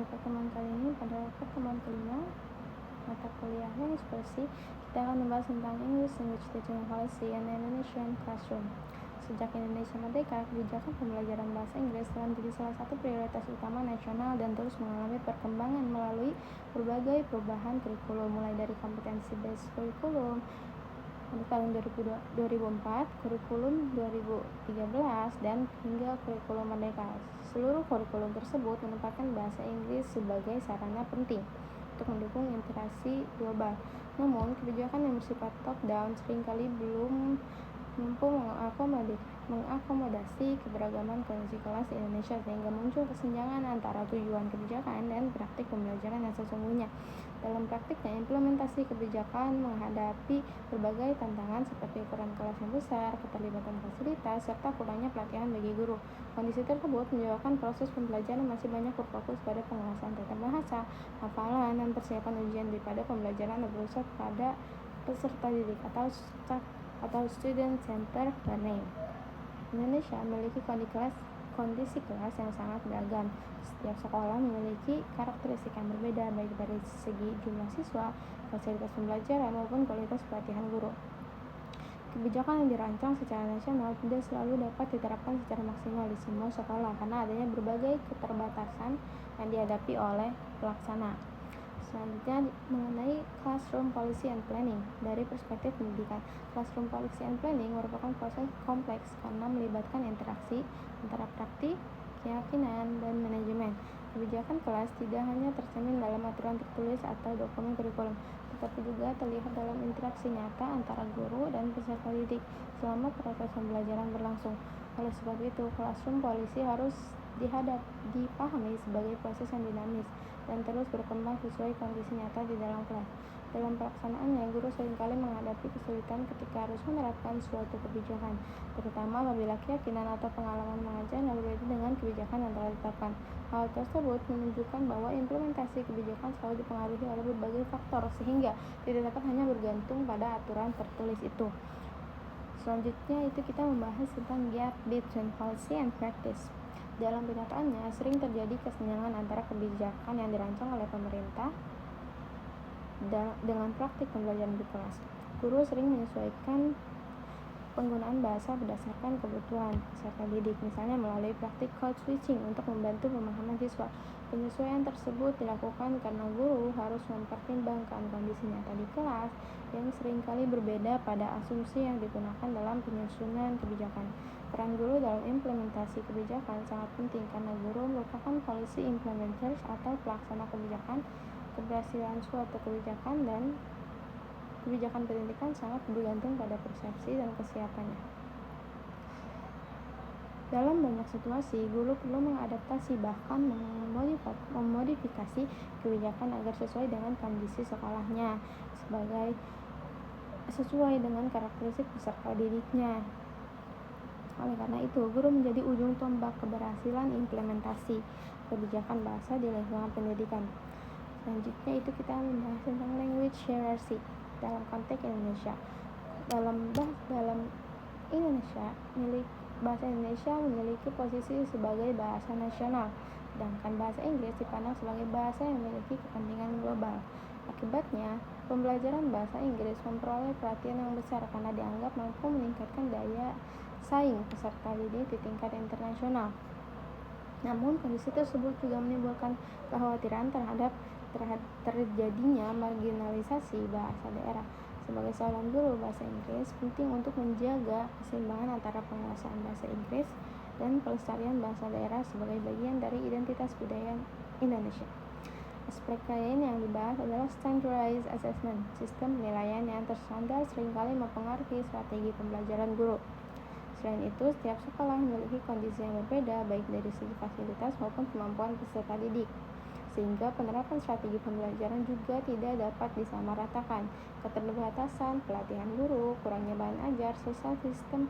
Pada pertemuan kali ini, pada pertemuan kelima mata kuliahnya ekspresi, kita akan membahas tentang English Language Teaching Policy and Indonesian Classroom. Sejak Indonesia merdeka, kebijakan pembelajaran bahasa Inggris telah menjadi salah satu prioritas utama nasional dan terus mengalami perkembangan melalui berbagai perubahan kurikulum, mulai dari competency-based kurikulum pada tahun 2004, kurikulum 2013, dan hingga kurikulum merdeka. Seluruh kurikulum tersebut menempatkan bahasa Inggris sebagai sarana penting untuk mendukung interaksi global. Namun, kebijakan yang bersifat top-down seringkali belum mampu mengakomodasi keberagaman kondisi kelas di Indonesia, sehingga muncul kesenjangan antara tujuan kebijakan dan praktik pembelajaran yang sesungguhnya. Dalam praktiknya, implementasi kebijakan menghadapi berbagai tantangan seperti ukuran kelas yang besar, keterlibatan fasilitas, serta kurangnya pelatihan bagi guru. Kondisi tersebut menyebabkan proses pembelajaran masih banyak berfokus pada penguasaan tata bahasa, hafalan, dan persiapan ujian daripada pembelajaran yang berpusat pada peserta didik atau student-centered learning. Indonesia memiliki kondisi kelas yang sangat beragam. Setiap sekolah memiliki karakteristik yang berbeda, baik dari segi jumlah siswa, fasilitas pembelajaran, maupun kualitas pelatihan guru. Kebijakan yang dirancang secara nasional tidak selalu dapat diterapkan secara maksimal di semua sekolah karena adanya berbagai keterbatasan yang dihadapi oleh pelaksana. Selanjutnya mengenai Classroom Policy and Planning. Dari perspektif pendidikan, Classroom Policy and Planning merupakan proses kompleks karena melibatkan interaksi antara praktik, keyakinan, dan manajemen. Kebijakan kelas tidak hanya tercermin dalam aturan tertulis atau dokumen kurikulum, tetapi juga terlihat dalam interaksi nyata antara guru dan peserta didik selama proses pembelajaran berlangsung. Oleh sebab itu, Classroom Policy harus dipahami sebagai proses yang dinamis dan terus berkembang sesuai kondisi nyata di dalam kelas. Dalam pelaksanaannya, guru seringkali menghadapi kesulitan ketika harus menerapkan suatu kebijakan, terutama apabila keyakinan atau pengalaman mengajar yang berbeda dengan kebijakan yang telah ditetapkan. Hal tersebut menunjukkan bahwa implementasi kebijakan selalu dipengaruhi oleh berbagai faktor, sehingga tidak dapat hanya bergantung pada aturan tertulis itu. Selanjutnya itu kita membahas tentang gap between policy and practice. Dalam kenyataannya, sering terjadi kesenjangan antara kebijakan yang dirancang oleh pemerintah dengan praktik pembelajaran di kelas. Guru sering menyesuaikan penggunaan bahasa berdasarkan kebutuhan peserta didik, misalnya melalui praktik code switching untuk membantu pemahaman siswa. Penyesuaian tersebut dilakukan karena guru harus mempertimbangkan kondisi nyata di kelas yang seringkali berbeda pada asumsi yang digunakan dalam penyusunan kebijakan. Peran guru dalam implementasi kebijakan sangat penting karena guru merupakan policy implementers atau pelaksana kebijakan. Keberhasilan suatu kebijakan pendidikan sangat bergantung pada persepsi dan kesiapannya. Dalam banyak situasi, guru perlu mengadaptasi bahkan memodifikasi kebijakan agar sesuai dengan kondisi sekolahnya, sesuai dengan karakteristik peserta didiknya. Oleh karena itu, guru menjadi ujung tombak keberhasilan implementasi kebijakan bahasa di lingkungan pendidikan. Selanjutnya itu kita membahas tentang language hierarchy dalam konteks Indonesia. Dalam Indonesia, bahasa Indonesia memiliki posisi sebagai bahasa nasional, sedangkan bahasa Inggris dipandang sebagai bahasa yang memiliki kepentingan global. Akibatnya, pembelajaran bahasa Inggris memperoleh perhatian yang besar karena dianggap mampu meningkatkan daya saing peserta didik di tingkat internasional. Namun, kondisi tersebut juga menimbulkan kekhawatiran terhadap terjadinya marginalisasi bahasa daerah. Sebagai seorang guru bahasa Inggris, penting untuk menjaga keseimbangan antara penguasaan bahasa Inggris dan pelestarian bahasa daerah sebagai bagian dari identitas budaya Indonesia. Aspek lain yang dibahas adalah standardized assessment. Sistem penilaian yang terstandar seringkali mempengaruhi strategi pembelajaran guru. Selain itu, setiap sekolah memiliki kondisi yang berbeda, baik dari segi fasilitas maupun kemampuan peserta didik, sehingga penerapan strategi pembelajaran juga tidak dapat disamaratakan. Keterbatasan pelatihan guru, kurangnya bahan ajar, serta sistem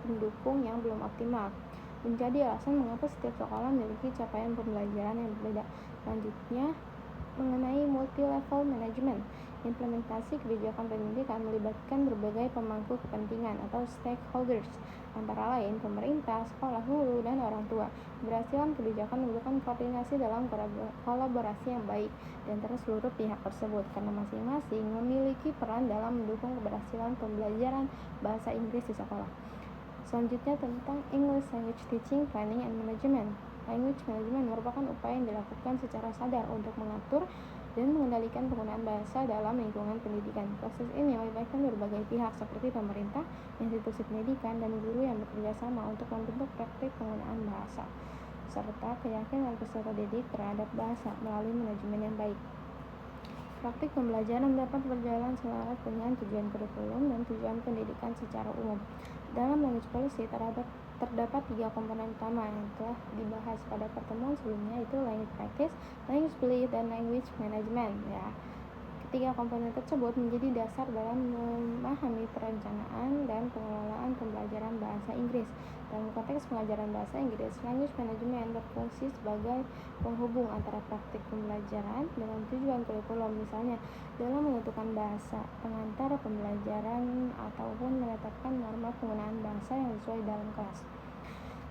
pendukung yang belum optimal menjadi alasan mengapa setiap sekolah memiliki capaian pembelajaran yang berbeda. Selanjutnya, mengenai multi-level management. Implementasi kebijakan pendidikan melibatkan berbagai pemangku kepentingan atau stakeholders, antara lain pemerintah, sekolah, guru, dan orang tua. Keberhasilan kebijakan membutuhkan koordinasi dalam kolaborasi yang baik di antara seluruh pihak tersebut, karena masing-masing memiliki peran dalam mendukung keberhasilan pembelajaran bahasa Inggris di sekolah. Selanjutnya tentang English Language Teaching, Planning, and Management. Language management merupakan upaya yang dilakukan secara sadar untuk mengatur dan mengendalikan penggunaan bahasa dalam lingkungan pendidikan. Proses ini melibatkan berbagai pihak seperti pemerintah, institusi pendidikan, dan guru yang bekerja sama untuk membentuk praktik penggunaan bahasa, serta keyakinan peserta didik terhadap bahasa melalui manajemen yang baik. Praktik pembelajaran dapat berjalan selaras dengan tujuan kurikulum dan tujuan pendidikan secara umum. Dalam language policy terdapat 3 komponen utama yang telah dibahas pada pertemuan sebelumnya, yaitu language practice, language belief, dan language management. Ketiga komponen tersebut menjadi dasar dalam memahami perencanaan dan pengelolaan pembelajaran bahasa Inggris. Dalam konteks pengajaran bahasa Inggris, language management berfungsi sebagai penghubung antara praktik pembelajaran dengan tujuan kurikulum, misalnya dalam menentukan bahasa pengantar pembelajaran ataupun menetapkan norma penggunaan bahasa yang sesuai dalam kelas.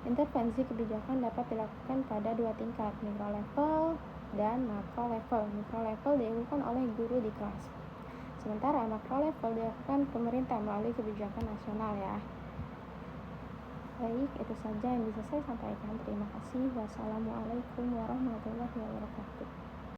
Intervensi kebijakan dapat dilakukan pada 2 tingkat, micro level dan macro level. Micro level dilakukan oleh guru di kelas, sementara macro level dilakukan pemerintah melalui kebijakan nasional. Baik, itu saja yang bisa saya sampaikan. Terima kasih. Wassalamualaikum warahmatullahi wabarakatuh.